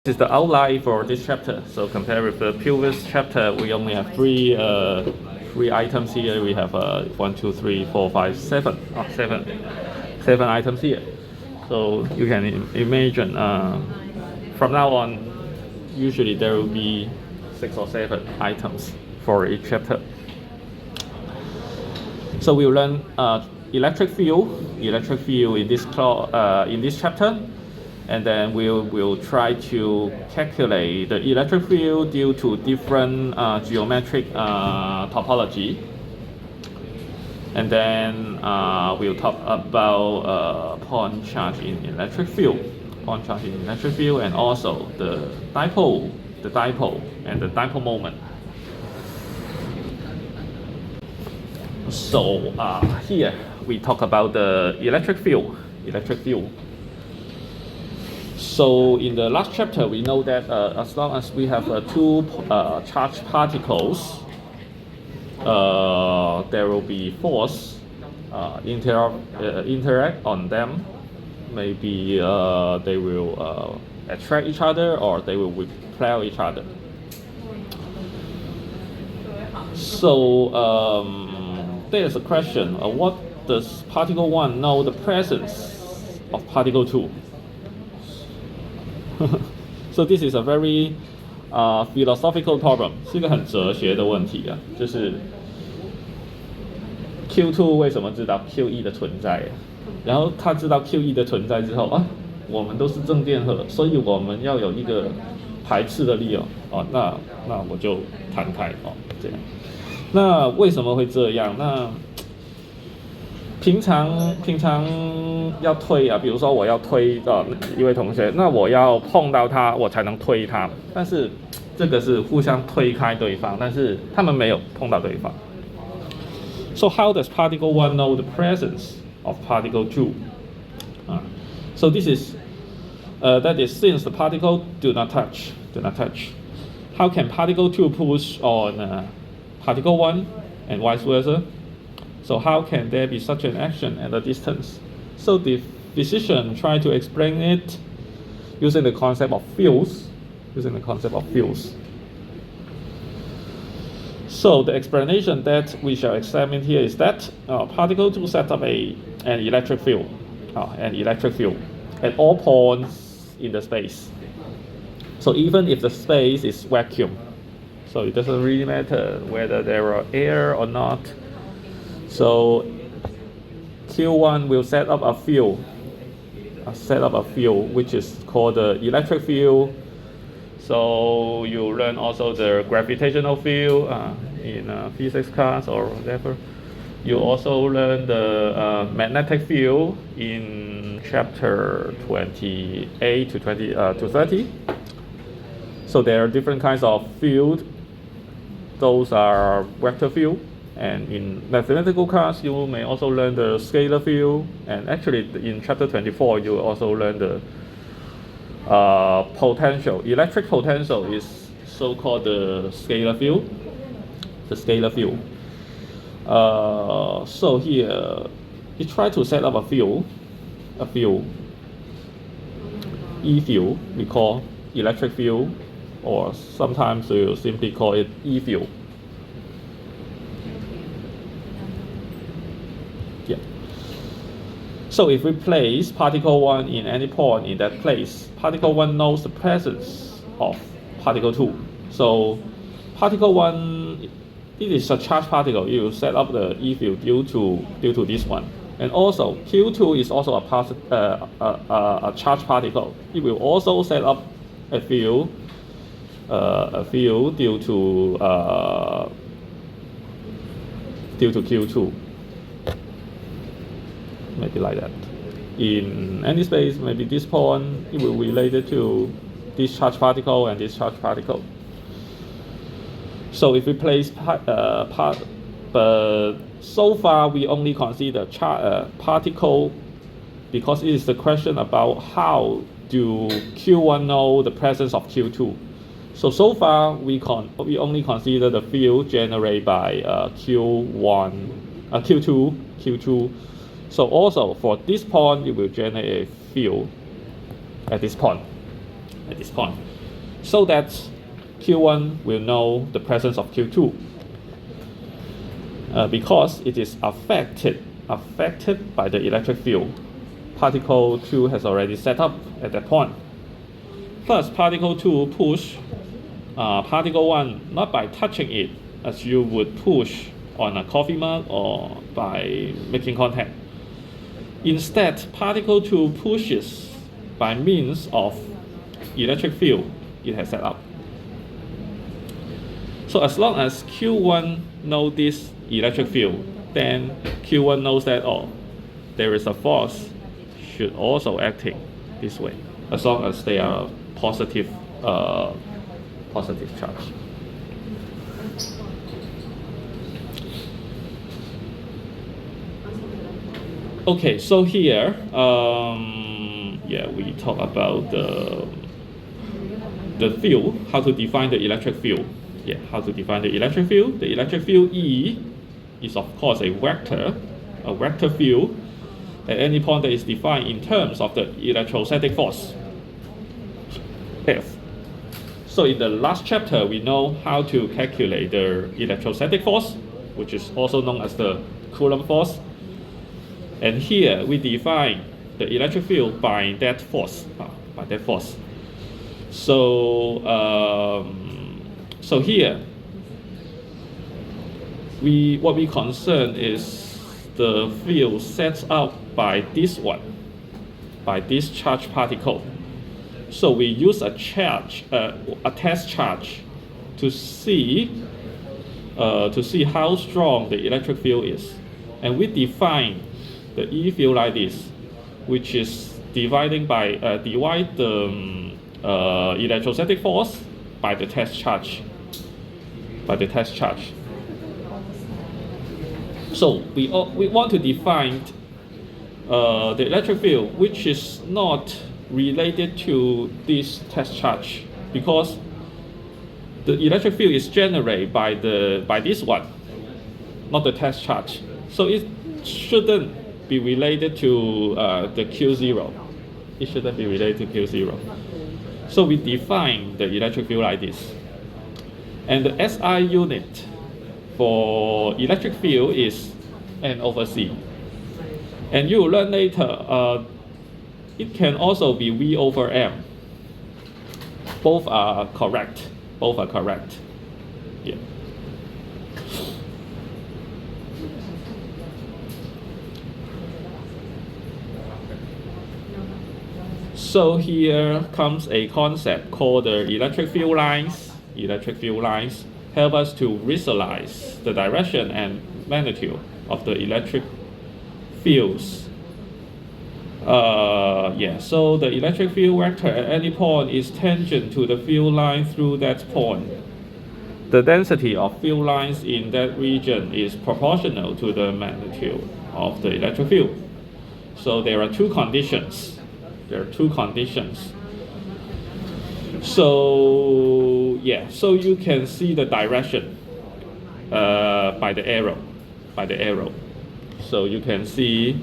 This is the outline for this chapter. So compared with the previous chapter, we only have three items here. We have 1, 2, 3, 4, 5, 7. Seven items here. So you can imagine from now on, usually there will be 6 or 7 items for each chapter. So we'll learn electric field in this chapter. And then we'll try to calculate the electric field due to different geometric topology. And then we'll talk about point charge in electric field, and also the dipole, and the dipole moment. So here we talk about the electric field. So in the last chapter, we know that as long as we have two charged particles, there will be force interact on them. Maybe they will attract each other, or they will repel each other. So there's a question: what does particle 1 know the presence of particle 2? So this is a very philosophical problem， 是一个很哲学的问题啊，就是 Q2 为什么知道 Q1 的存在？然后他知道 Q1 的存在之后啊，我们都是正电荷，所以我们要有一个排斥的力哦，那我就弹开哦，这样。那为什么会这样？那平常要推啊，比如说我要推一位同学，那我要碰到他，我才能推他。但是这个是互相推开对方，但是他们没有碰到对方。So how does particle 1 know the presence of particle 2? So this is that is since the particle do not touch. How can particle 2 push on particle 1 and vice versa? So how can there be such an action at a distance? So the physician tried to explain it using the concept of fields. So the explanation that we shall examine here is that particle 2 set up an electric field at all points in the space. So even if the space is vacuum, so it doesn't really matter whether there are air or not. So Q1 will set up a field which is called the electric field. So you learn also the gravitational field in physics class or whatever. You also learn the magnetic field in chapter 28 to 30. So there are different kinds of field. Those are vector field. And in mathematical class, you may also learn the scalar field. And actually, in chapter 24, you also learn the potential. Electric potential is so-called the scalar field. So here, we try to set up a field, E field, we call electric field, or sometimes we simply call it E field. So if we place particle 1 in any point in that place, particle 1 knows the presence of particle 2. So particle 1, it is a charged particle. You set up the E field due to this one. And also Q2 is also a charged particle. It will also set up a field due to Q2. Maybe like that. In any space, maybe this point, it will be related to this charged particle and this charged particle. So if we place but so far we only consider particle, because it is the question about how do Q1 know the presence of Q2. So far we only consider the field generated by Q2. So also for this point, it will generate a field at this point. at this point, so that Q1 will know the presence of Q2 because it is affected by the electric field. Particle 2 has already set up at that point. Plus, particle 2 push particle 1 not by touching it as you would push on a coffee mug or by making contact. Instead, particle 2 pushes by means of electric field it has set up. So as long as Q1 knows this electric field, then Q1 knows that there is a force should also acting this way, as long as they are positive charge. Okay, so here, we talk about the field, how to define the electric field. How to define the electric field. The electric field E is of course a vector field at any point that is defined in terms of the electrostatic force, F. So in the last chapter, we know how to calculate the electrostatic force, which is also known as the Coulomb force. And here we define the electric field by that force, So here, what we concern is the field set up by this charged particle. So we use a test charge to see how strong the electric field is, and we define the E field like this, which is divide the electrostatic force by the test charge. So we want to define the electric field which is not related to this test charge, because the electric field is generated by this one, not the test charge. So it shouldn't be related to the Q0. It shouldn't be related to Q0. So we define the electric field like this. And the SI unit for electric field is N over C. And you will learn later, it can also be V over M. Both are correct. Yeah. So here comes a concept called the electric field lines. Electric field lines help us to visualize the direction and magnitude of the electric fields. So the electric field vector at any point is tangent to the field line through that point. The density of field lines in that region is proportional to the magnitude of the electric field. So there are two conditions. So you can see the direction by the arrow. So you can see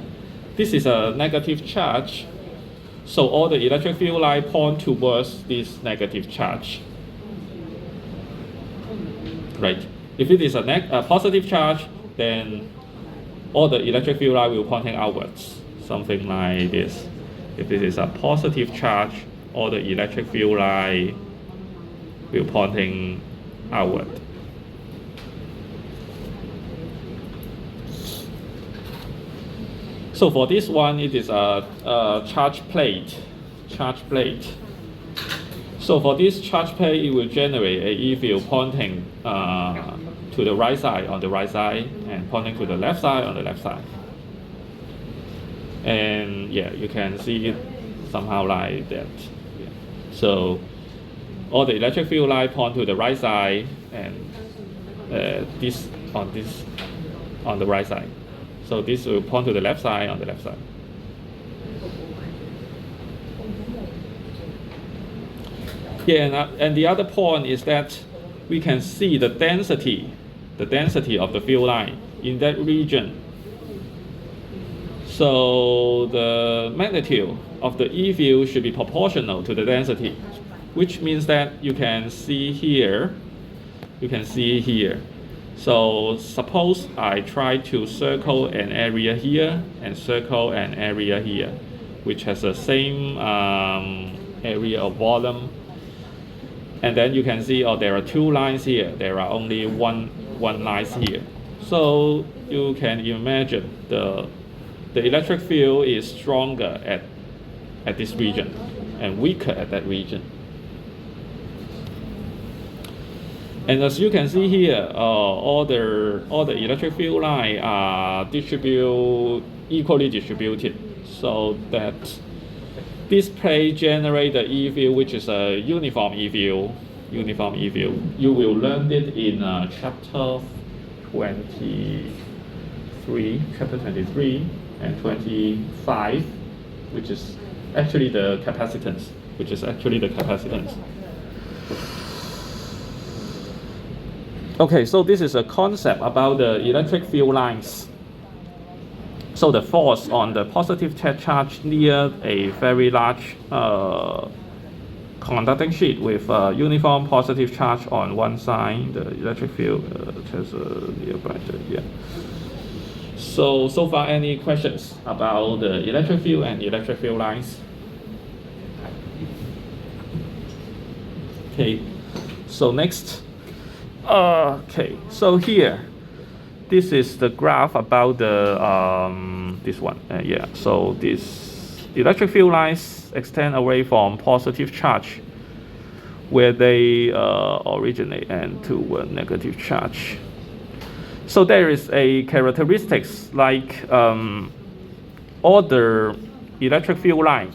this is a negative charge. So all the electric field line point towards this negative charge. Right. If it is a positive charge, then all the electric field line will pointing outwards. Something like this. If it is a positive charge, all the electric field line will pointing outward. So for this one, it is a charge plate. So for this charge plate, it will generate a E field pointing to the right side on the right side, and pointing to the left side on the left side. And you can see it somehow like that. So all the electric field line point to the right side, and this on the right side. So this will point to the left side on the left side. And the other point is that we can see the density of the field line in that region. So the magnitude of the E field should be proportional to the density. which means that you can see here. So suppose I try to circle an area here and circle an area here, which has the same area of volume. And then you can see, there are two lines here. There are only one line here. So you can imagine the electric field is stronger at this region and weaker at that region. And as you can see here, all the electric field lines are equally distributed, so that this plate generates the E field, which is a uniform E field. You will learn it in chapter 23 and 25, which is actually the capacitance. Okay, so this is a concept about the electric field lines. So the force on the positive charge near a very large conducting sheet with uniform positive charge on one side, the electric field has nearby. Yeah. So far, any questions about the electric field and electric field lines? Okay. So next. Okay, so here, this is the graph about the this one. Yeah, so this electric field lines extend away from positive charge, where they originate, and to a negative charge. So there is a characteristics like all the electric field line.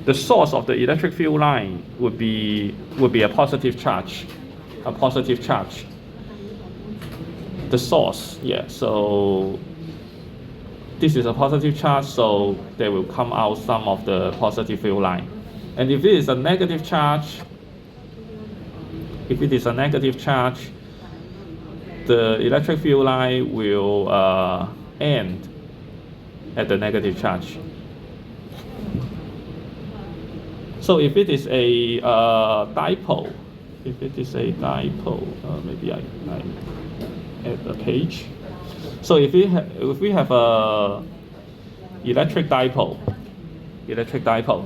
The source of the electric field line would be a positive charge. The source, yeah, so this is a positive charge, so there will come out some of the positive field line. And if it is a negative charge, the electric field line will end at the negative charge. So if it is a dipole, maybe I add a page. So if we have a electric dipole,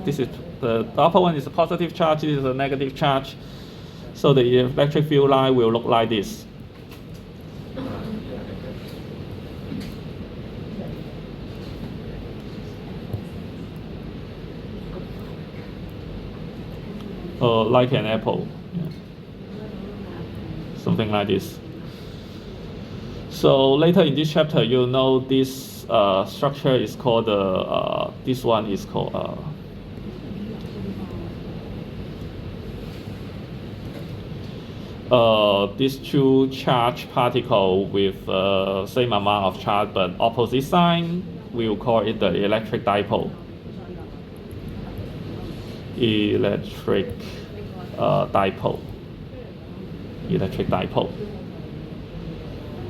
this is the upper one is a positive charge, this is a negative charge. So the electric field line will look like this. Like an apple. Yeah. Something like this. So later in this chapter, you'll know this structure is called this one is called these two charged particles with same amount of charge but opposite sign. We will call it the electric dipole. Electric dipole.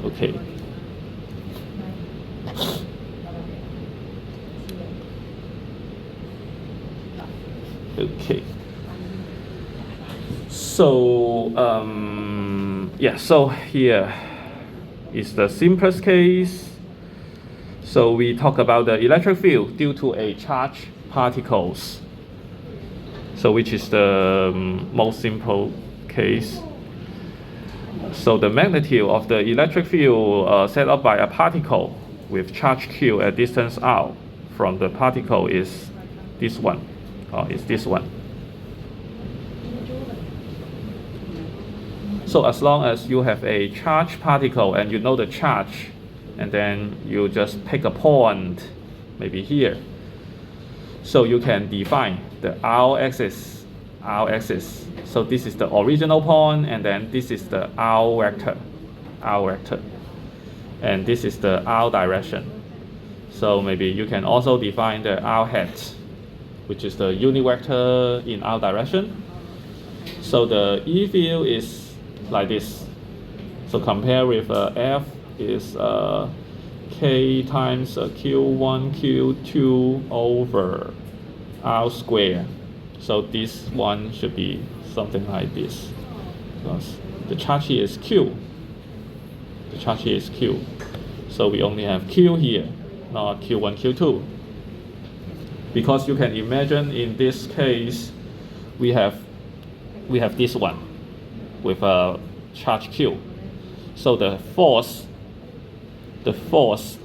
Okay. Okay. So yeah. So here is the simplest case. So we talk about the electric field due to a charged particles. So which is the most simple case. So the magnitude of the electric field set up by a particle with charge Q at distance r from the particle is this one. So as long as you have a charged particle and you know the charge, and then you just pick a point, maybe here. So you can define the R axis. So this is the original point, and then this is the R vector. And this is the R direction. So maybe you can also define the R hat, which is the unit vector in R direction. So the E field is like this. So compare with F is K times Q1, Q2 over R squared. So this one should be something like this, because the charge here is Q. The charge here is Q. So we only have Q here, not Q1, Q2. Because you can imagine in this case, we have this one with a charge Q. So the force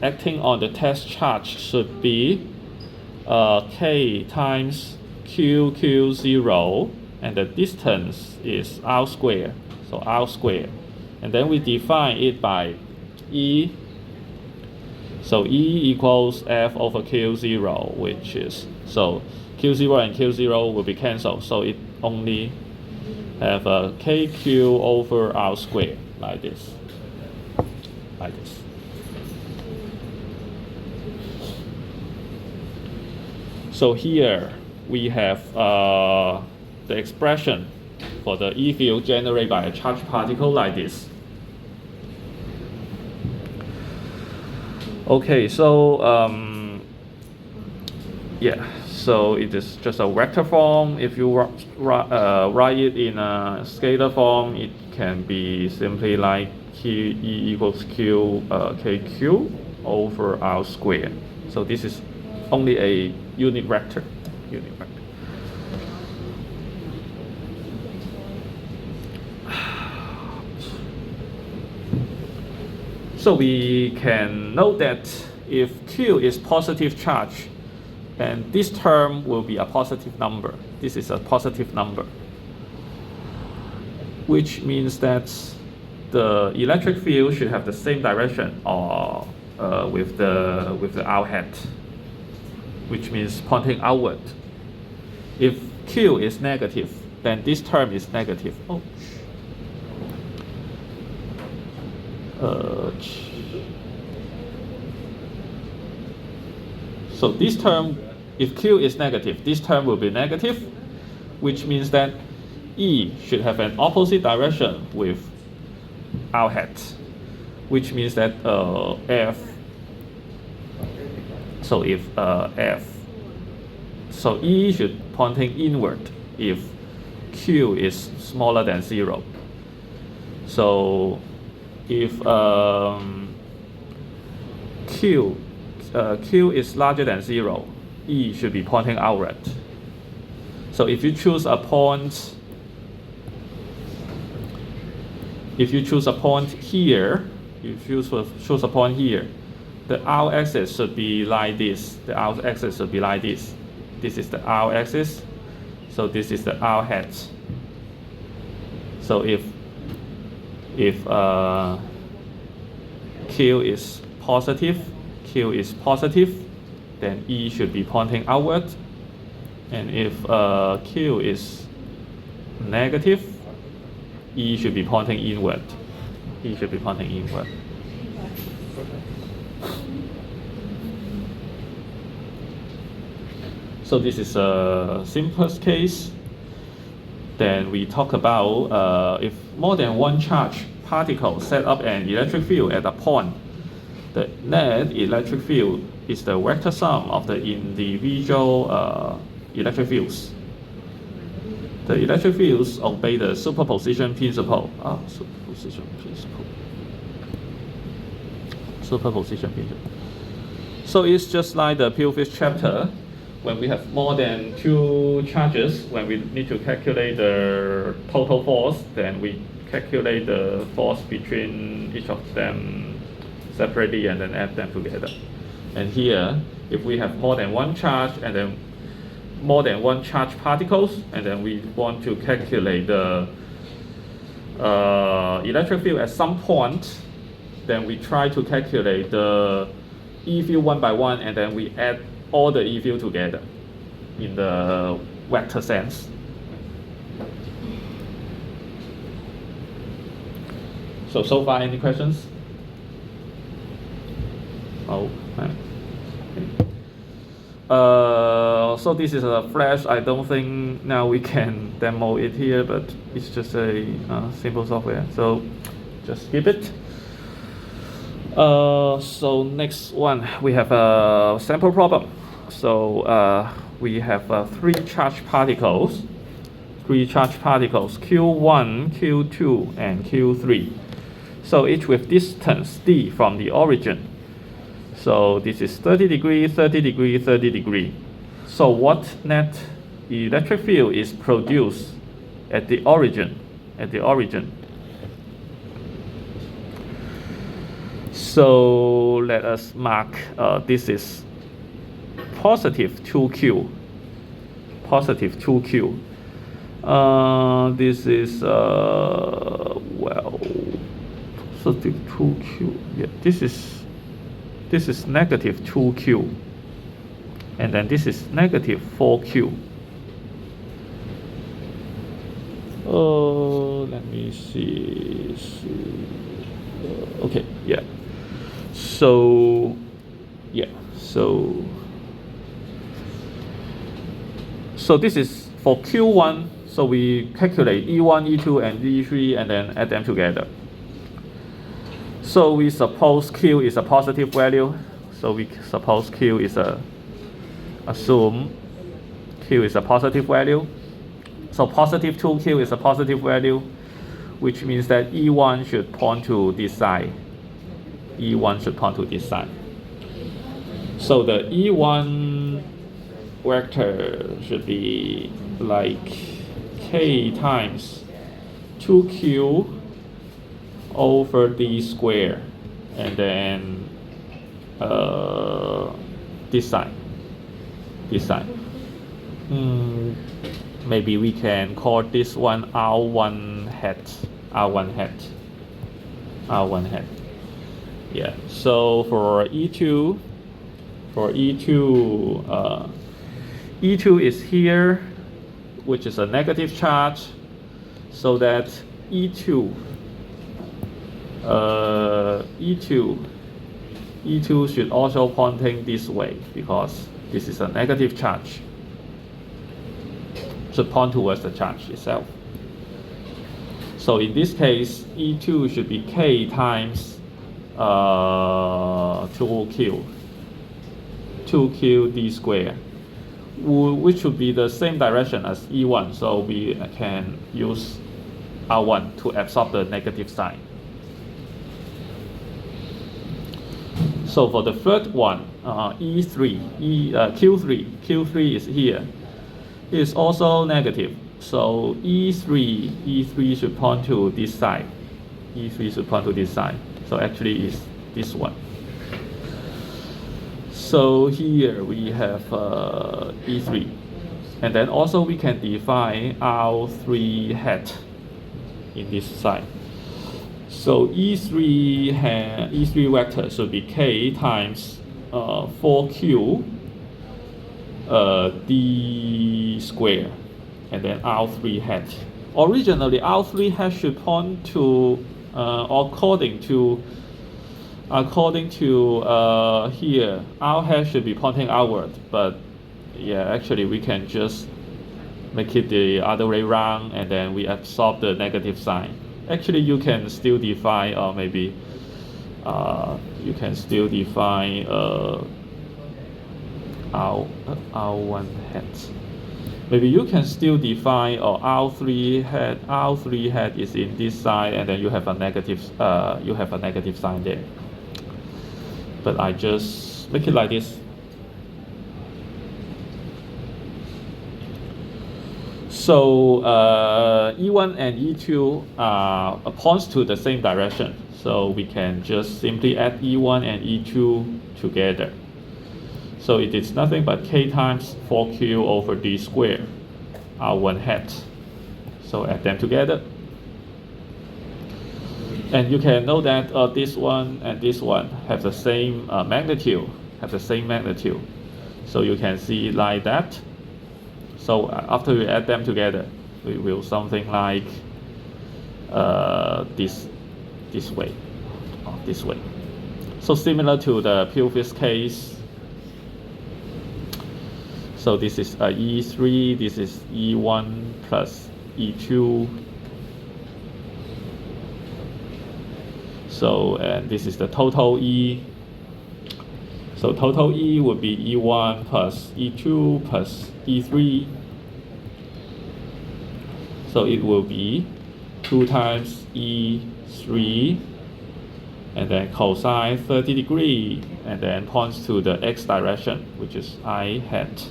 acting on the test charge should be K times Q0, and the distance is R squared. So R squared. And then we define it by E. So E equals F over Q0, which is, so Q0 and Q0 will be cancelled. So it only have a KQ over R squared, like this. Like this. So here we have the expression for the E field generated by a charged particle like this. Okay, so yeah, so it is just a vector form. If you write it in a scalar form, it can be simply like E equals Q KQ over R squared. So this is only a unit vector. So we can note that if Q is positive charge, then this term will be a positive number. This is a positive number, which means that the electric field should have the same direction or with the out hat, which means pointing outward. If Q is negative, then this term is negative. So this term, if Q is negative, this term will be negative, which means that E should have an opposite direction with our hat, which means that F. So if F, so E should pointing inward if Q is smaller than 0. So if Q is larger than 0, E should be pointing outward. So if you choose a point, here, choose a point here, the R axis should be like this. The R axis should be like this. This is the R axis. So this is the R hat. So if Q is positive, then E should be pointing outward. And if Q is negative, E should be pointing inward. So this is a simplest case. Then we talk about if more than one charged particle set up an electric field at a point, the net electric field is the vector sum of the individual electric fields. The electric fields obey the superposition principle. Superposition principle. So it's just like the previous chapter. When we have more than 2 charges, when we need to calculate the total force, then we calculate the force between each of them separately and then add them together. And here, if we have more than one charge and then more than one charge particles, and then we want to calculate the electric field at some point, then we try to calculate the E field one by one, and then we add all the E field together in the vector sense. So far, any questions? So this is a flash. I don't think now we can demo it here, but it's just a simple software. So just skip it. So next one, we have a sample problem. So we have three charged particles. Q1, Q2, and Q3. So each with distance d from the origin. So this is 30 degree, 30 degree, 30 degree. So what net electric field is produced at the origin? So let us mark, this is positive 2Q. This is, well, positive 2Q. Yeah, this is negative 2Q. And then this is negative 4Q. Let me see. Okay, yeah. So this is for Q1. So we calculate E1, E2, and E3, and then add them together. So we suppose Q is a positive value. So we suppose assume Q is a positive value. So positive 2Q is a positive value, which means that E1 should point to this side. So the E1 vector should be like K times 2Q over D square, and then this side. Maybe we can call this one R1 hat. Yeah. So for E2, E2 is here, which is a negative charge, so that E2 should also pointing this way, because this is a negative charge. Should point towards the charge itself. So in this case, E2 should be K times 2Q D square, which would be the same direction as E1. So we can use R1 to absorb the negative sign. So for the third one, Q3 is here. It is also negative. So E3 should point to this side. So actually it's this one. So here we have E3. And then also we can define R3 hat in this side. So E3 vector should be K times 4Q D square, and then R3 hat. Originally, R3 hat should point to, according to here, R hat should be pointing outward. But yeah, actually we can just make it the other way around, and then we absorb the negative sign. Actually, you can still define, or maybe you can still define R1 hat. Maybe you can still define R3 hat is in this side, and then you have a negative sign there. But I just make it like this. So E1 and E2 points to the same direction. So we can just simply add E1 and E2 together. So it is nothing but K times 4Q over D square, R1 hat. So add them together. And you can know that this one and this one have the same magnitude, So you can see like that. So after we add them together, we will something like this way. So similar to the previous case. So this is E3, this is E1 plus E2. So and this is the total E. So total E would be E1 plus E2 plus E3. So it will be 2 times E3 and then cosine 30 degree and then points to the x direction, which is I hat.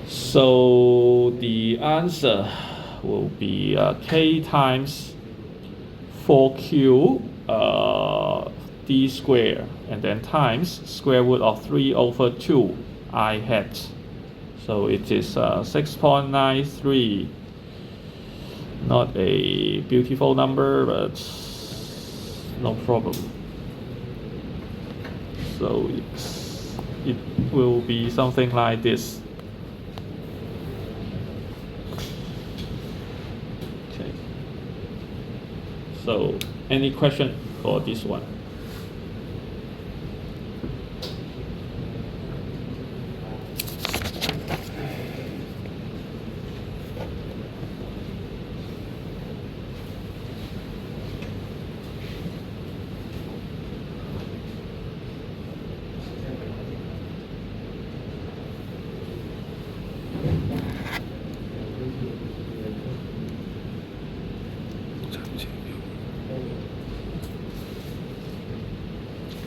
So the answer will be k times 4q d squared and then times square root of 3 over 2 I hat. So it is 6.93. Not a beautiful number, but no problem. So it will be something like this. Okay. So any question for this one?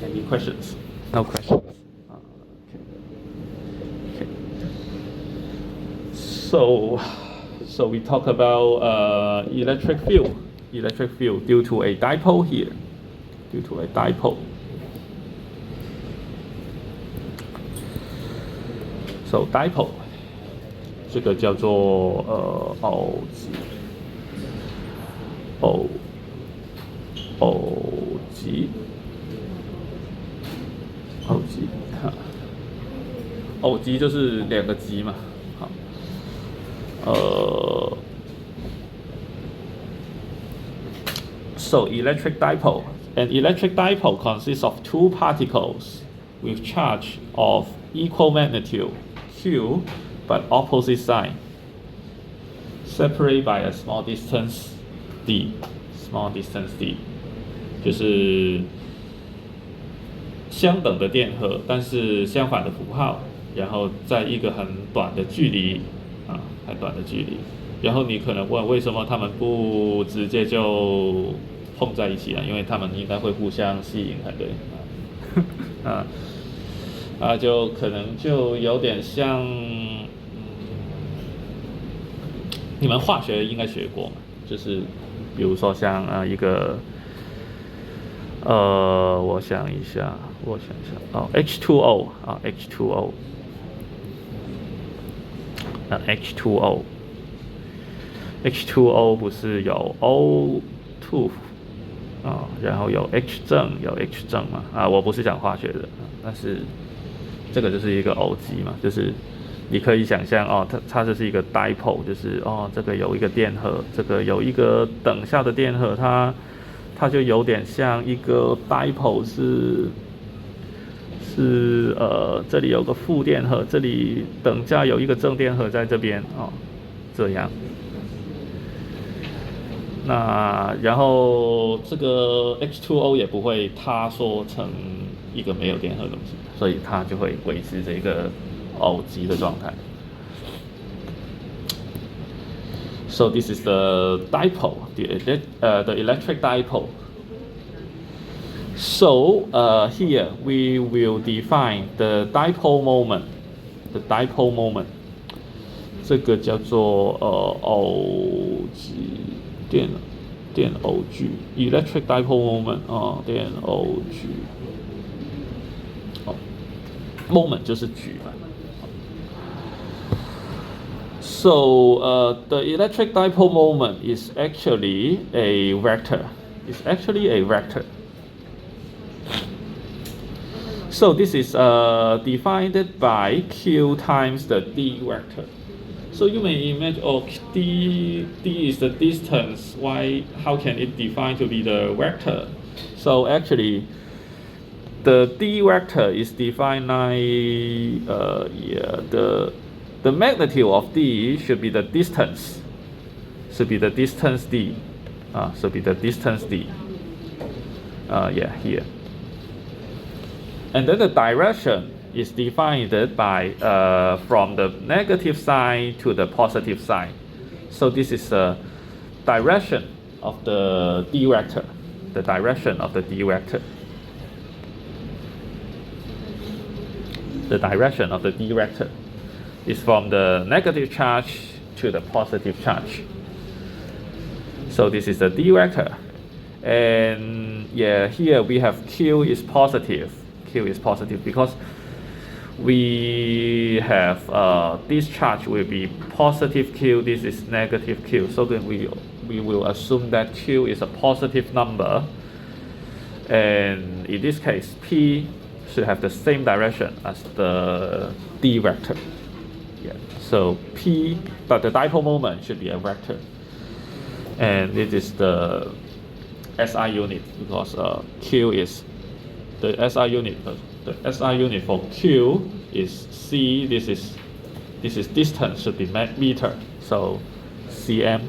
Any questions? No questions. Okay. So we talk about electric field. Electric field due to a dipole here. Due to a dipole. So dipole 这个叫做偶极偶极就是两个极嘛，好，So electric dipole. An electric dipole consists of two particles with charge of equal magnitude q but opposite sign, separated by a small distance d. Small distance d 就是相等的电荷，但是相反的符号，然后在一个很短的距离很短的距离。然后你可能问为什么他们不直接就碰在一起啊？因为他们应该会互相吸引才对就可能就有点像，你们化学应该学过嘛，就是比如说像一个我想一下H2O H2O 不是有 O2 然后有 H 正嘛我不是讲化学的但是这个就是一个偶极嘛，就是你可以想象它就是一个 dipole， 就是这个有一个电荷，这个有一个等效的电荷，它就有点像一个 dipole 是这里有个负电荷，这里等价有一个正电荷在这边这样。那然后这个 H2O 也不会塌缩成一个没有电荷的东西，所以它就会维持这个偶极的状态。So this is the dipole, the electric dipole. So here we will define the dipole moment. The dipole moment. 这个叫做偶极电偶矩 electric dipole moment 电偶矩moment 就是矩嘛。So the electric dipole moment is actually a vector. It's actually a vector. So this is defined by q times the d vector. So you may imagine, d is the distance. How can it define to be the vector? So actually, the d vector is defined like the magnitude of d should be the distance. Should be the distance d. Should be the distance d. Here. And then the direction is defined by from the negative sign to the positive sign. So this is the direction of the d vector. The direction of the d vector. The direction of the d vector is from the negative charge to the positive charge. So this is the d vector. And yeah, here we have q is positive. Q is positive because we have this charge will be positive q, this is negative q. So then we will assume that q is a positive number. And in this case, p should have the same direction as the d vector. Yeah. So p, but the dipole moment should be a vector. And it is the SI unit because q is the SI unit. The SI unit for q is c. This is distance, should be meter. So cm.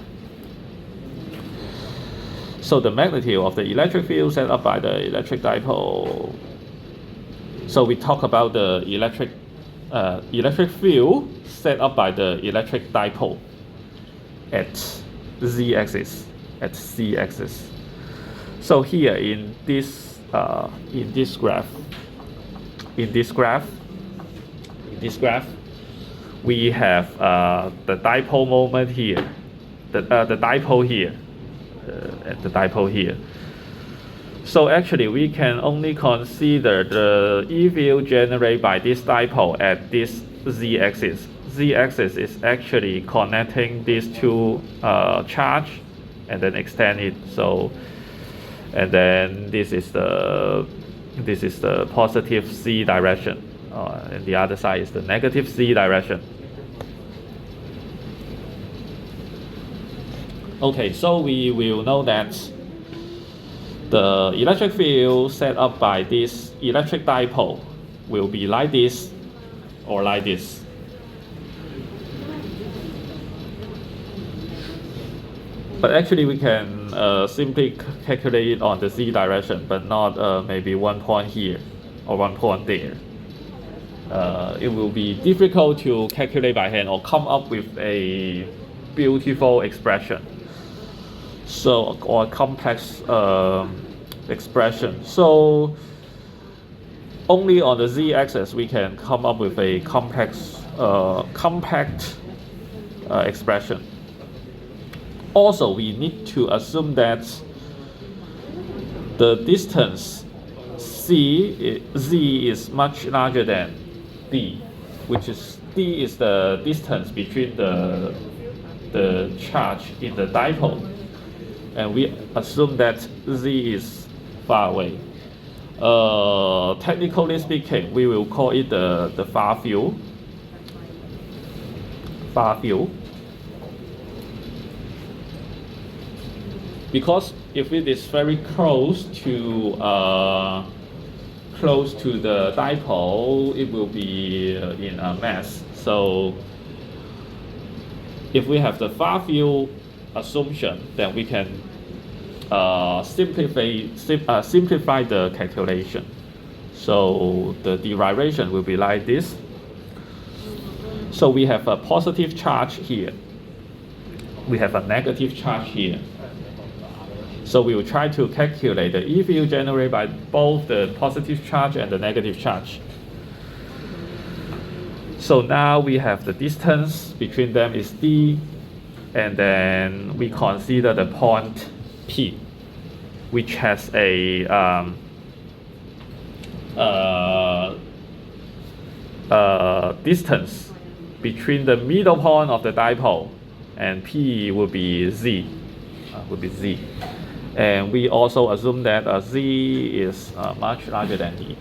So the magnitude of the electric field set up by the electric dipole. So we talk about the electric field set up by the electric dipole at z-axis, at c-axis. So here in this graph, we have the dipole moment here, the dipole here, and the dipole here. So actually, we can only consider the E field generated by this dipole at this z-axis. Z-axis is actually connecting these two charge, and then extend it. So, and then this is the positive c direction, and the other side is the negative c direction. Okay, so we will know that the electric field set up by this electric dipole will be like this or like this. But actually we can simply calculate it on the z direction, but not maybe 1 point here or 1 point there. It will be difficult to calculate by hand or come up with a beautiful expression. So, or complex expression. So only on the z-axis we can come up with a compact expression. Also, we need to assume that the distance z is much larger than d, which is d is the distance between the charge in the dipole. And we assume that z is far away. Technically speaking, we will call it the far field. Far field. Because if it is very close to the dipole, it will be in a mass. So if we have the far field assumption, then we can simplify the calculation. So the derivation will be like this. So we have a positive charge here. We have a negative charge here. So we will try to calculate the E field generated by both the positive charge and the negative charge. So now we have the distance between them is d, and then we consider the point P, which has a distance between the middle point of the dipole, and P will be z, and we also assume that z is much larger than d.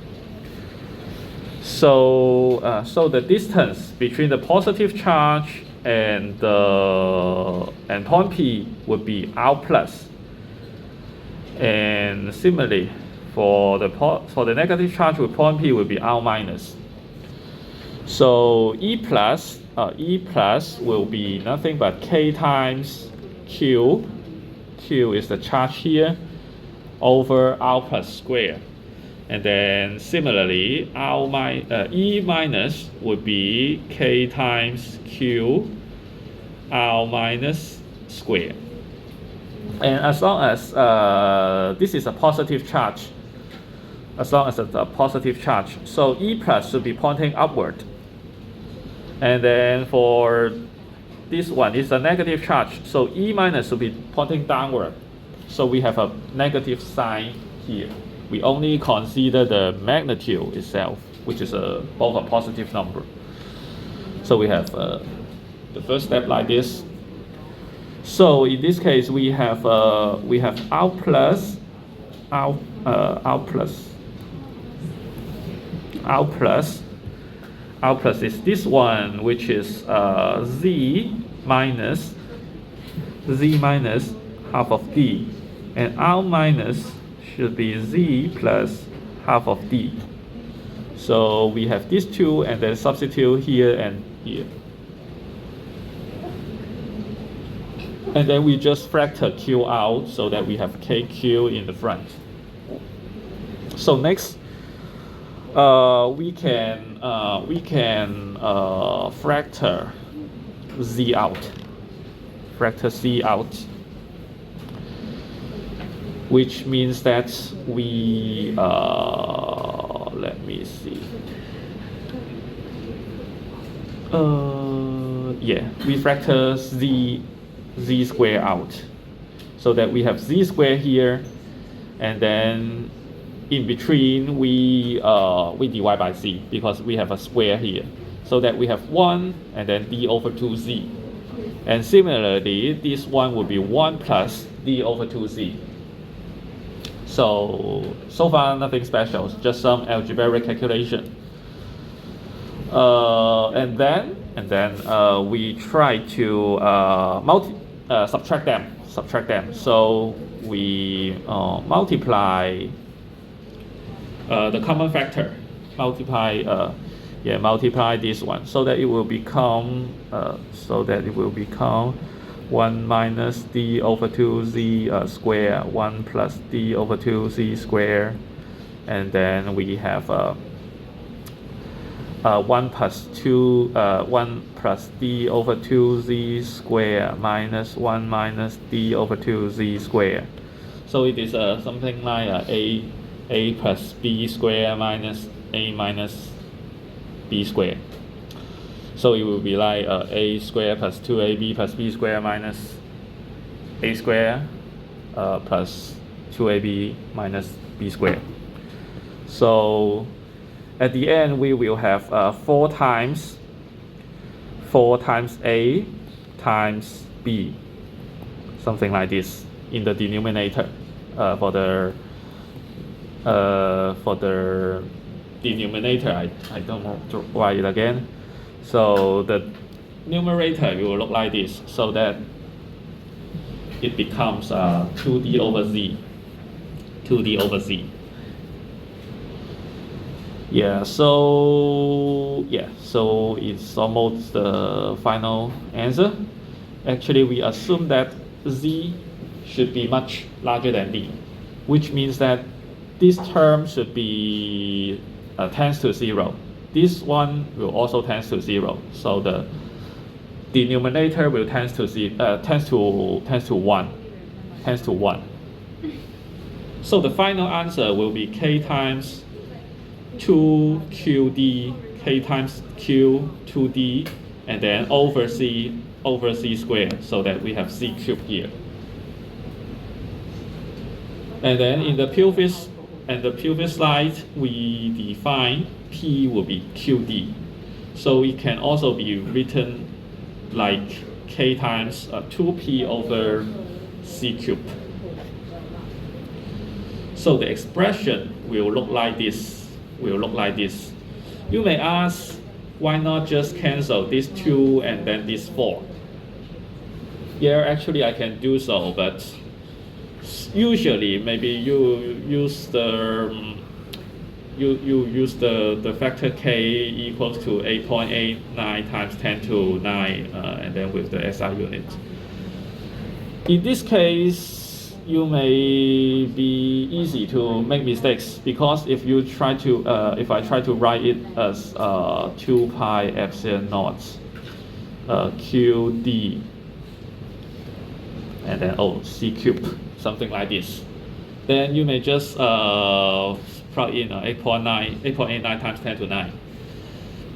So the distance between the positive charge and point P would be R plus, and similarly for the negative charge with point P will be R minus. So E plus will be nothing but K times Q is the charge here, over R plus square. And then similarly, E minus would be K times Q R minus square. And as long as this is a positive charge, so E plus should be pointing upward. And then for this one is a negative charge, so E minus should be pointing downward. So we have a negative sign here. We only consider the magnitude itself, which is both a positive number. So we have the first step like this. So in this case, we have R plus is this one, which is Z minus half of D, and R minus should be Z plus half of D. So we have these two, and then substitute here and here. And then we just factor Q out so that we have KQ in the front. So next, we can factor Z out. Factor C out. Which means that we let me see. We factor Z square out, so that we have Z square here, and then in between we divide by Z because we have a square here, so that we have 1 and then D over 2Z. And similarly, this one would be 1 plus D over 2Z. So far nothing special, just some algebraic calculation. And then we try to subtract them. So we multiply the common factor. Multiply this one, so that it will become 1 minus D over 2Z square, 1 plus D over 2Z square, and then we have 1 plus D over 2Z square minus 1 minus D over 2Z square. So it is something like A plus B square minus A minus B square. So it will be like A square plus 2AB plus B square minus A square plus 2AB minus B square. So at the end we will have 4 times A times B, something like this in the denominator. For the denominator, I don't want to write it again. So the numerator will look like this, so that it becomes 2D over Z. So it's almost the final answer. Actually, we assume that Z should be much larger than D, which means that this term should be tends to 0. This one will also tend to 0. So the denominator will tends to 1. So the final answer will be K times 2QD, K times Q 2D, and then over C squared, so that we have C cubed here. And then in the previous slide, we define P will be QD. So it can also be written like K times 2P over C cubed. So the expression will look like this. You may ask, why not just cancel this 2 and then this 4? Yeah, actually I can do so, but usually maybe you use the factor K equals to 8.89 times 10 to 9 and then with the SI unit. In this case, you may be easy to make mistakes because if you try to if I try to write it as 2 pi epsilon naught qd and then c cube, something like this, then you may just plug in 8.89 times 10 to 9.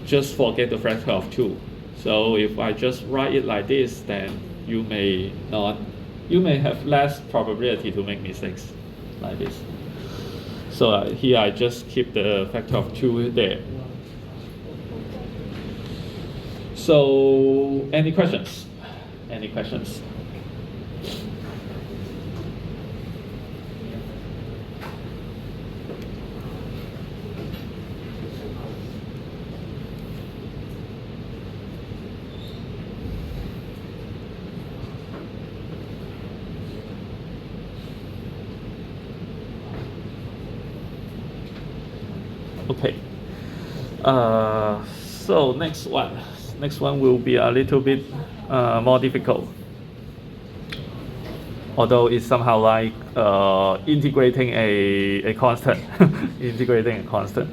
Just forget the factor of 2. So if I just write it like this, then you may have less probability to make mistakes like this. So here I just keep the factor of 2 there. So any questions? Any questions? Okay. So next one will be a little bit more difficult. Although it's somehow like integrating a constant, integrating a constant.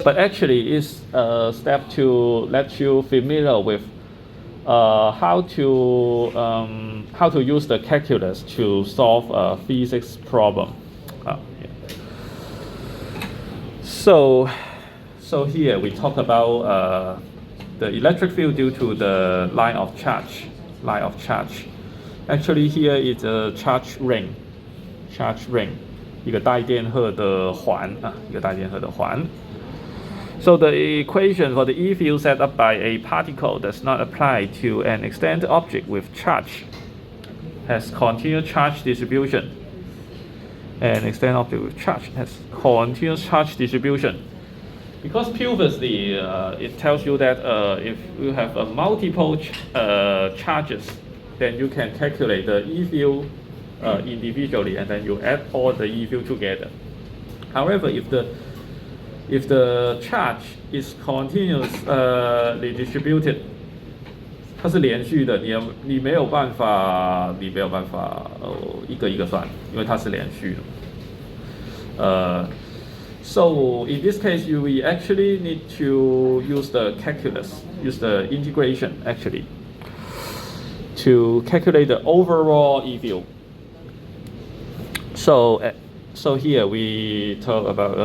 But actually, it's a step to let you familiar with how to use the calculus to solve a physics problem. So here we talk about the electric field due to the line of charge. Actually, here is a charge ring. 一个带电荷的环啊，一个带电荷的环。So the equation for the E field set up by a particle does not apply to an extended object with charge. Has continuous charge distribution. An extended object with charge has continuous charge distribution. Because previously it tells you that if you have multiple charges, then you can calculate the E field individually, and then you add all the E field together. However, if the charge is continuously distributed, 它是连续的，你没有办法一个一个算，因为它是连续的。So in this case, we actually need to use the calculus, use the integration actually, to calculate the overall E field. So here we talk about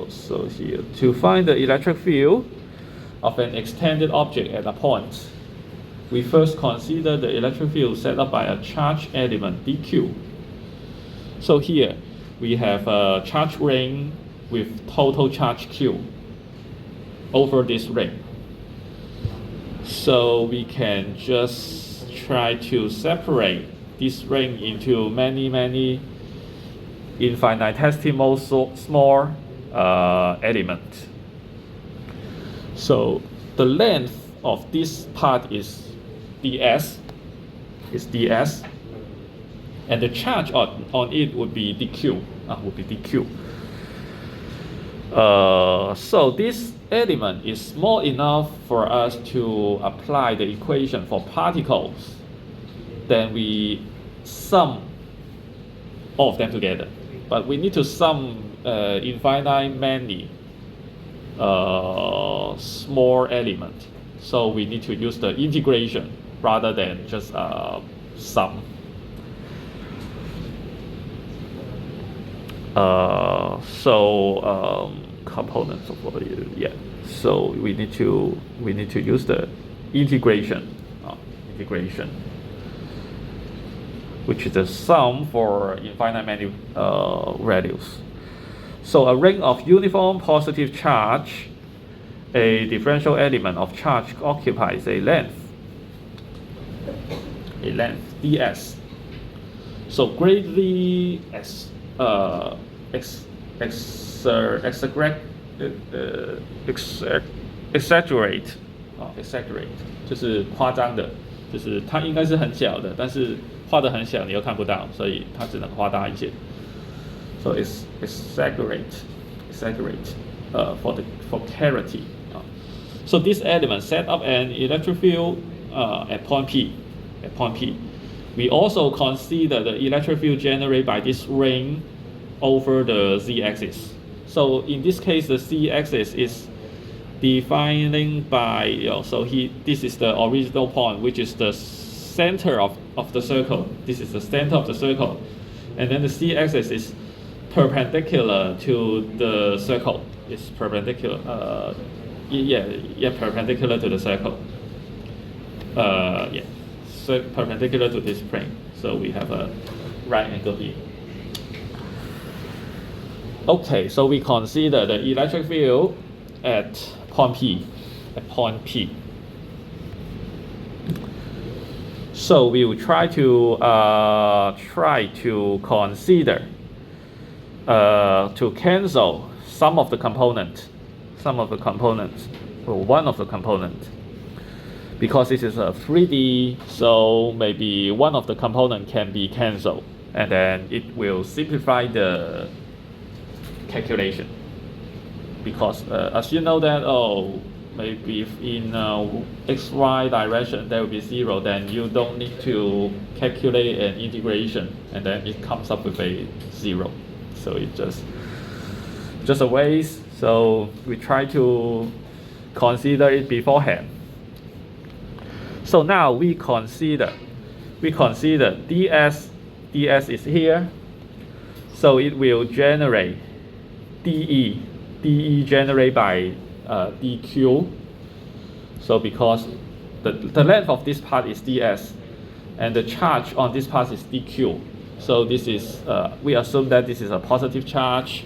so here to find the electric field of an extended object at a point, we first consider the electric field set up by a charge element dq. So here we have a charge ring with total charge q over this ring. So we can just try to separate this ring into many infinitesimal small elements. So the length of this part is ds, and the charge on it would be dq. So this element is small enough for us to apply the equation for particles. Then we sum all of them together. But we need to sum infinite many small elements. So we need to use the integration rather than just sum. Components of yeah. So we need to use the integration, which is the sum for infinite many values. So a ring of uniform positive charge, a differential element of charge occupies a length ds. So greatly exaggerate 就是夸张的，就是它应该是很小的，但是画得很小你又看不到，所以它只能夸大一些。So it's exaggerate for clarity. So this element set up an electric field at point P. we also consider the electric field generated by this ring over the z-axis. So in this case, the z-axis is defining by, this is the original point, which is the center of the circle. This is the center of the circle. And then the z-axis is perpendicular to the circle. It's perpendicular, perpendicular to the circle. So perpendicular to this plane. So we have a right angle here. Okay, so we consider the electric field at point P. So we will try to consider to cancel some of the components, or one of the components, because this is a 3D. So maybe one of the components can be cancelled, and then it will simplify the calculation. Because as you know that maybe if in xy direction there will be 0, then you don't need to calculate an integration, and then it comes up with a 0. So it's just a waste. So we try to consider it beforehand. So now we consider ds is here. So it will generate dE generated by dq. So because the length of this part is ds, and the charge on this part is dq. So this is we assume that this is a positive charge.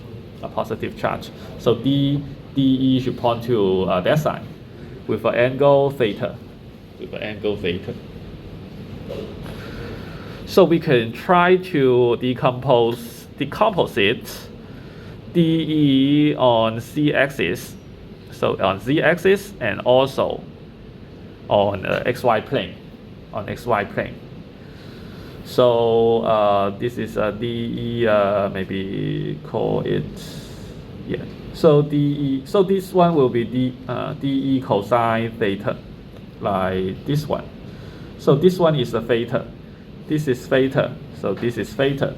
So dE should point to that side with an angle theta. So we can try to decompose it. dE on z-axis, so on z-axis and also on xy plane, So this is a dE, maybe call it, So dE, so this one will be dE cosine theta, like this one. So this one is a theta. This is theta. So this is theta.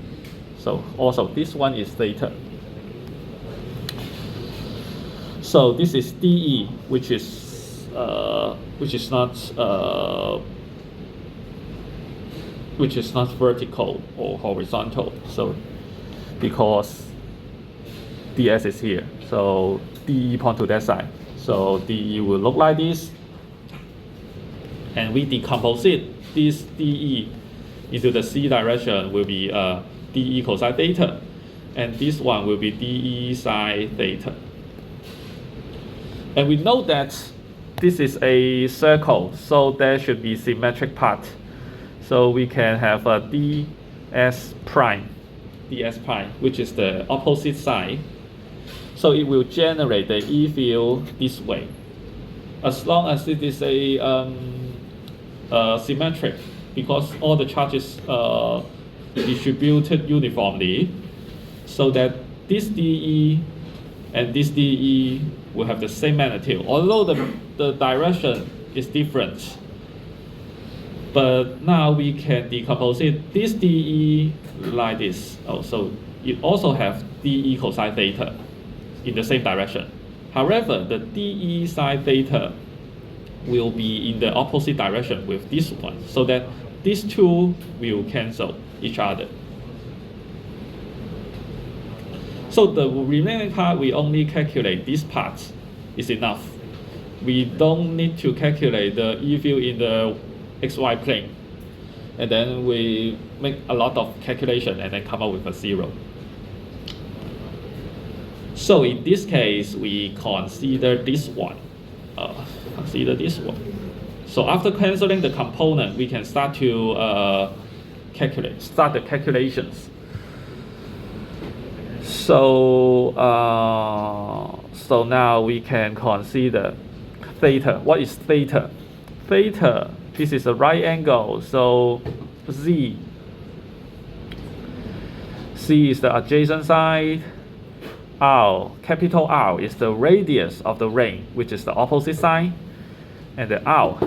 So also this one is theta. So this is dE, which is not vertical or horizontal. So because ds is here, so dE point to that side. So dE will look like this, and we decompose it. This dE into the c direction will be dE cosine theta, and this one will be dE sine theta. And we know that this is a circle, so there should be symmetric part. So we can have a ds prime, which is the opposite side. So it will generate the E field this way, as long as it is a symmetric, because all the charges distributed uniformly, so that this dE and this dE will have the same magnitude, although the direction is different. But now we can decompose it. This dE like this. So it also have dE cosine theta in the same direction. However, the dE sine theta will be in the opposite direction with this one, so that these two will cancel each other. So the remaining part, we only calculate this part is enough. We don't need to calculate the E field in the xy plane. And then we make a lot of calculation and then come up with a 0. So in this case, we consider this one. So after canceling the component, we can start to start the calculations. So now we can consider theta. What is theta? Theta, this is a right angle, so Z is the adjacent side, R, capital R is the radius of the ring, which is the opposite side, and the R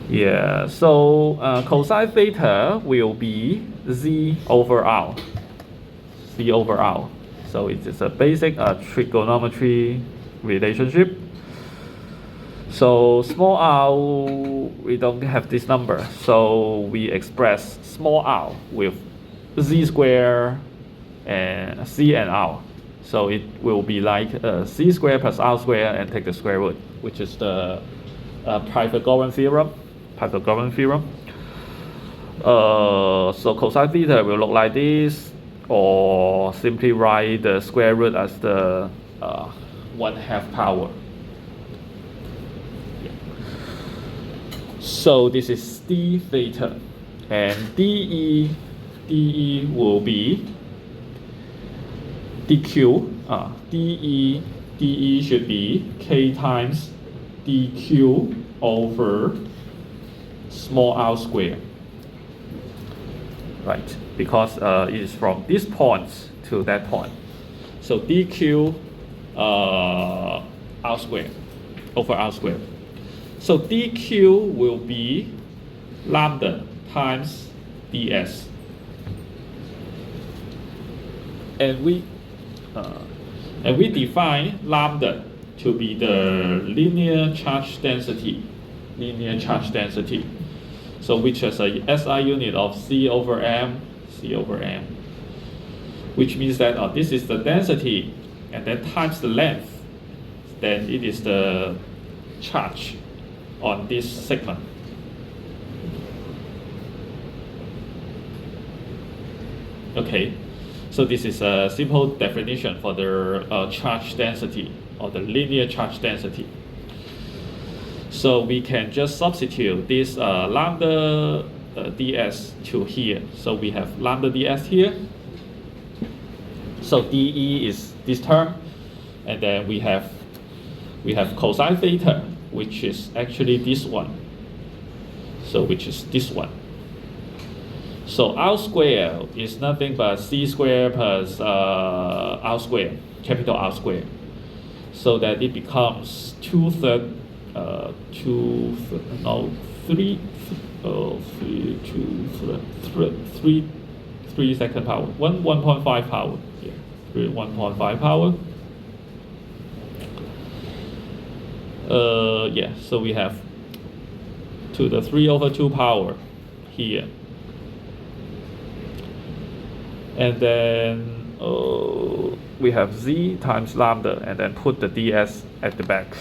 Yeah, so cosine theta will be z over r. Z over r. So it is a basic trigonometry relationship. So small r, we don't have this number. So we express small r with z square and c and r. So it will be like c squared plus r squared and take the square root, which is the Pythagorean theorem. So cosine theta will look like this, or simply write the square root as the 1/2 power. Yeah. So this is d theta, and de will be dq. De should be k times dq over small r squared, right? Because it is from this point to that point. So dq r squared over r squared. So dq will be lambda times ds, and we define lambda to be the linear charge density. So which is a SI unit of C over M, which means that this is the density, and then times the length, then it is the charge on this segment. Okay, so this is a simple definition for the charge density, or the linear charge density. So we can just substitute this lambda ds to here. So we have lambda ds here. So de is this term, and then we have cosine theta, which is actually this one. So which is this one. So r squared is nothing but c squared plus r squared, capital R squared. So that it becomes 2/3. 3 second power, 1.5 power, yeah, 1.5 power. Yeah, so we have to the 3/2 power here, and then we have z times lambda, and then put the ds at the back.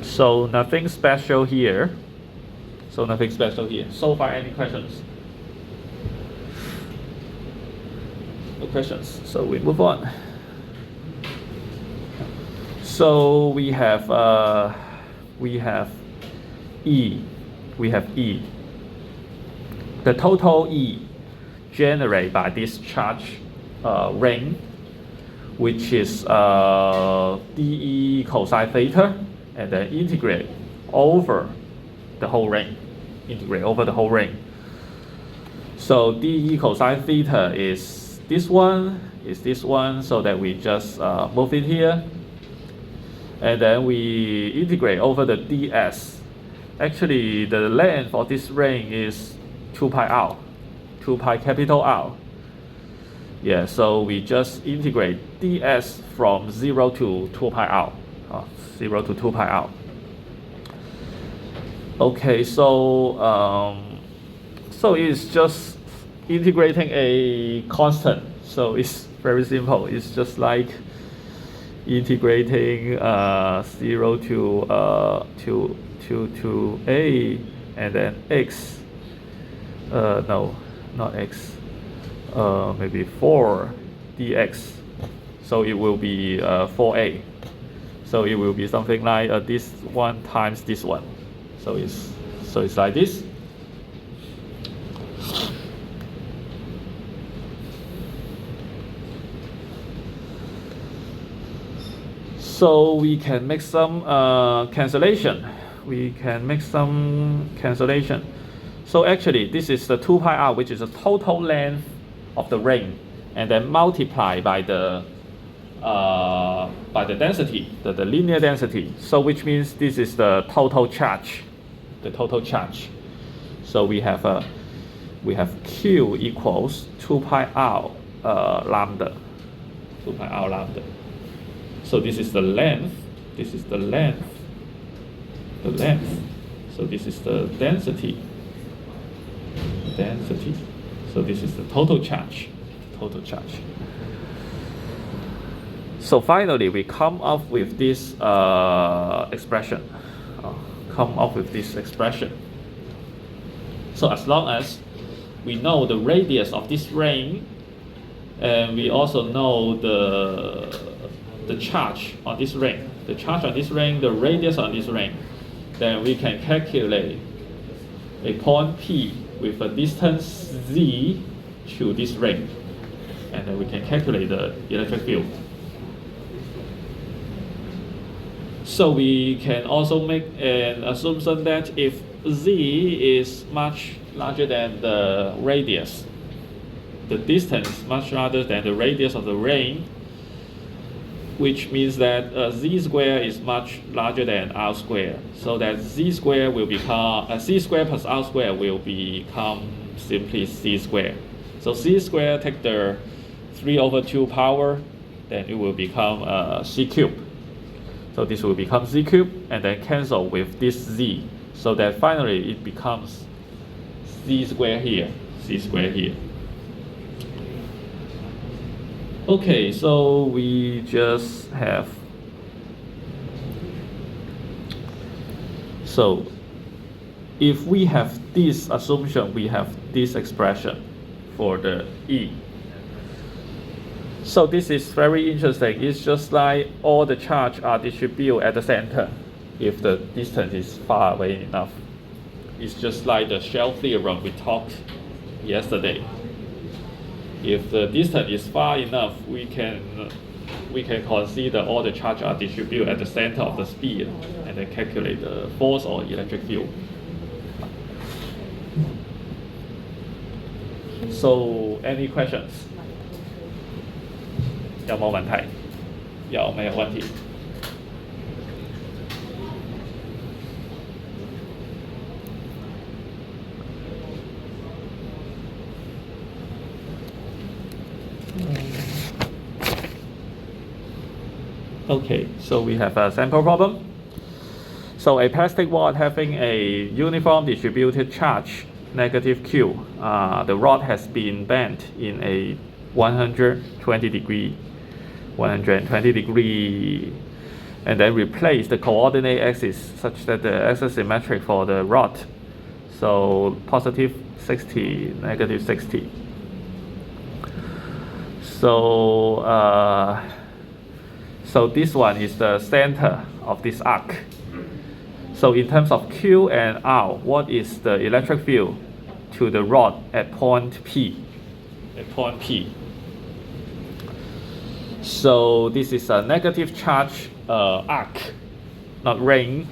So nothing special here. So far, any questions? No questions. So we move on. So we have E. The total E generated by this charge ring, which is de cosine theta, and then integrate over the whole ring. So de cosine theta is this one, so that we just move it here, and then we integrate over the ds. Actually, the length of this ring is 2 pi r, 2 pi capital R. Yeah, so we just integrate ds from 0 to 2 pi r. 0 to 2 pi r. Okay, so it's just integrating a constant. So it's very simple. It's just like integrating 0 to a, and then x. No, not x. Maybe 4 dx. So it will be 4a. So it will be something like this one times this one. So it's like this. So we can make some cancellation. So actually, this is the 2 pi r, which is the total length of the ring, and then multiply by the density, the linear density. So which means this is the total charge the total charge. So we have Q equals 2 pi r lambda. 2 pi r lambda. So this is the length. This is the length. The length. So this is the density. Density. So this is the total charge. Total charge. So finally, we come up with this expression. Come up with this expression. So as long as we know the radius of this ring, and we also know the charge on this ring, the charge on this ring, the radius on this ring, then we can calculate a point P with a distance Z to this ring, and then we can calculate the electric field. So we can also make an assumption that if Z is much larger than the radius, the distance much larger than the radius of the ring, which means that Z square is much larger than R square. So that Z square will become, C square plus R square will become simply C square. So C square take the 3/2 power, then it will become C cube. So this will become Z cube and then cancel with this Z. So that finally it becomes C square here, C square here. Okay, so we just have, so if we have this assumption, we have this expression for the E. So this is very interesting. It's just like all the charge are distributed at the center if the distance is far away enough. It's just like the shell theorem we talked yesterday. If the distance is far enough, we can consider all the charge are distributed at the center of the speed and then calculate the force or electric field. So any questions? 有冇問題？有沒有問題？ Okay, so we have a sample problem. So a plastic rod having a uniform distributed charge, negative Q. The rod has been bent in a 120 degree, and then replace the coordinate axis such that the axis symmetric for the rod. So positive 60, negative 60. So so this one is the center of this arc. So in terms of Q and R, what is the electric field to the rod at point P? At point P. So this is a negative charge arc, not ring.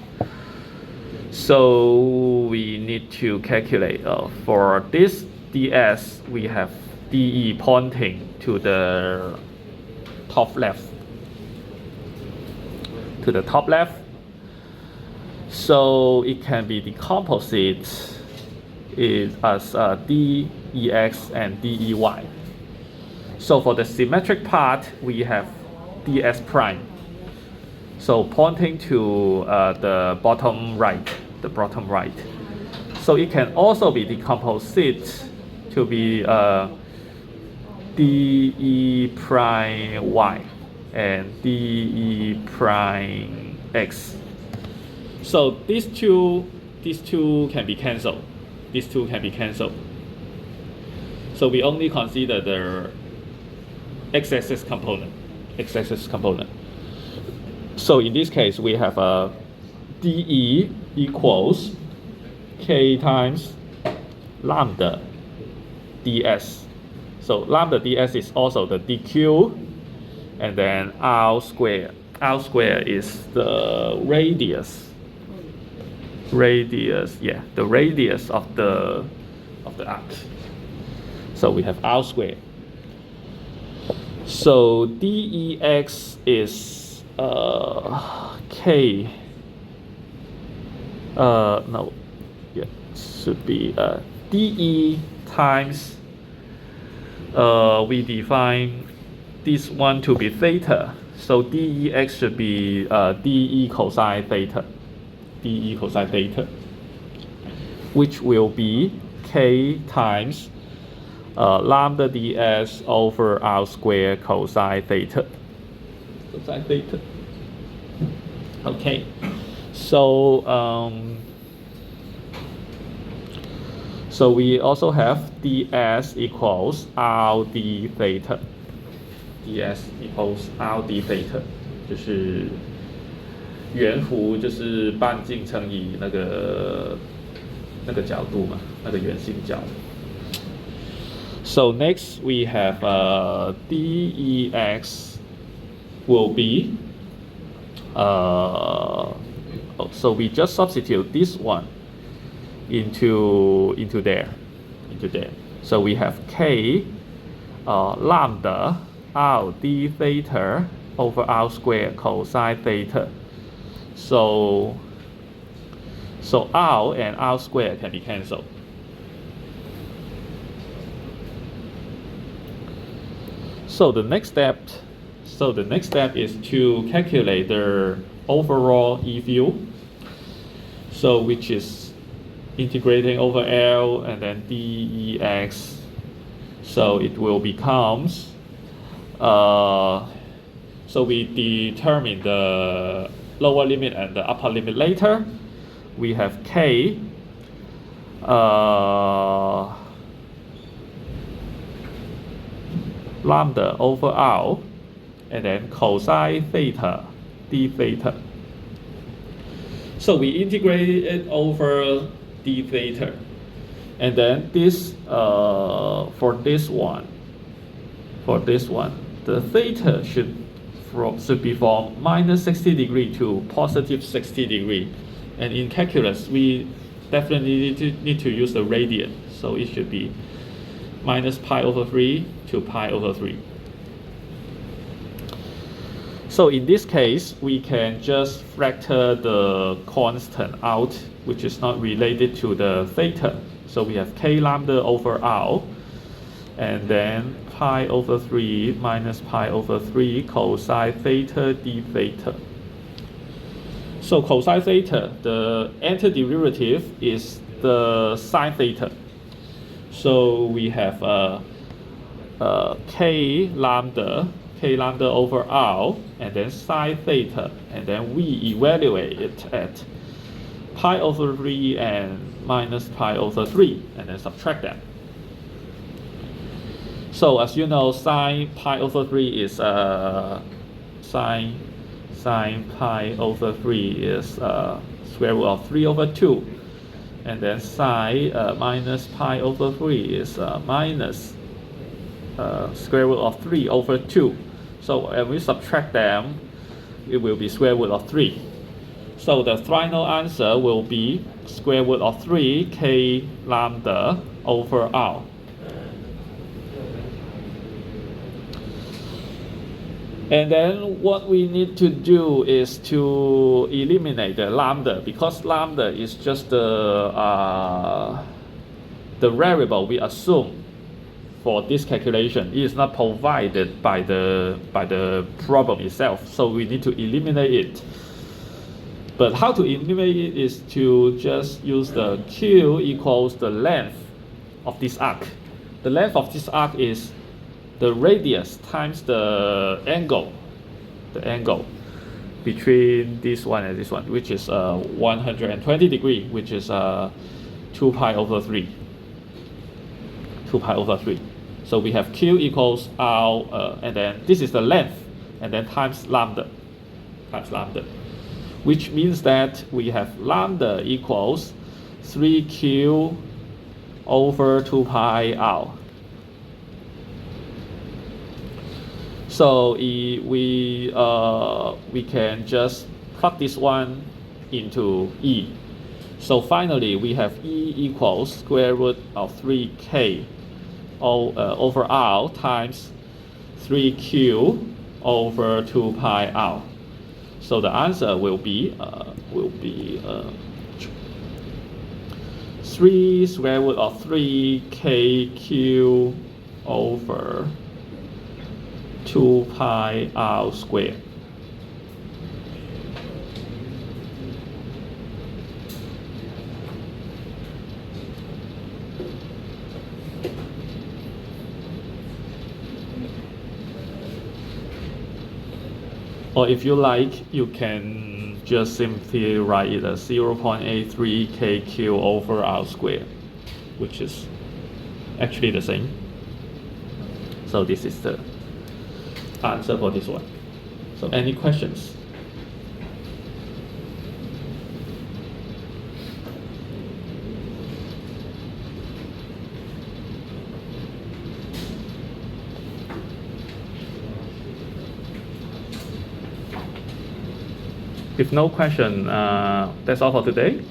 So we need to calculate for this ds, we have dE pointing to the top left. To the top left. So it can be decomposed as dEx and dEy. So for the symmetric part, we have ds prime. So pointing to the bottom right, So it can also be decomposed to be dE prime y and dE prime x. So these two can be cancelled. So we only consider the x-axis component. So in this case, we have a dE equals k times lambda ds. So lambda ds is also the dq, and then r square. R square is the radius. The radius of the arc. So we have r square. So dEx is k. yeah, should be dE times, we define this one to be theta. So dEx should be dE cosine theta. dE cosine theta, which will be k times lambda ds over r squared cosine theta. Cosine theta. Okay, so so we also have ds equals r d theta. ds equals r d theta， 就是圆弧就是半径乘以那个角度嘛，那个圆心角。So next we have dEx will be so we just substitute this one into there. So we have k lambda r d theta over r squared cosine theta. So r and r squared can be cancelled. So the next step is to calculate the overall E field. So which is integrating over L and then dEx. So it will becomes so we determine the lower limit and the upper limit later. We have k lambda over r and then cosine theta d theta. So we integrate it over d theta, and then this for this one, the theta should be from minus 60 degree to positive 60 degree, and in calculus we definitely need to use the radian, so it should be minus pi over 3 to pi over 3. So in this case, we can just factor the constant out, which is not related to the theta. So we have k lambda over r, and then pi over 3 minus pi over 3 cosine theta d theta. So cosine theta, the antiderivative is the sine theta. So we have k lambda over r, and then sine theta, and then we evaluate it at pi over 3 and minus pi over 3, and then subtract them. So as you know, sine pi over 3 is sine pi over 3 is square root of 3 over 2, and then sine minus pi over 3 is minus square root of 3 over 2. So when we subtract them, it will be square root of 3. So the final answer will be square root of 3 k lambda over r. And then what we need to do is to eliminate the lambda, because lambda is just the variable we assume for this calculation. It is not provided by the problem itself, so we need to eliminate it. But how to eliminate it is to just use the Q equals the length of this arc. The length of this arc is the radius times the angle between this one and this one, which is 120 degree, which is 2 pi over 3. 2 pi over 3. So we have Q equals R, and then this is the length, and then times lambda, which means that we have lambda equals 3Q over 2 pi R. So we can just plug this one into E. So finally we have E equals square root of 3K over R times 3Q over 2 pi R. So the answer will be 3 square root of 3kq over 2 pi r squared. Or if you like, you can just simply write it as 0.83 kq over r squared, which is actually the same. So this is the answer for this one. So any questions? If no question, that's all for today.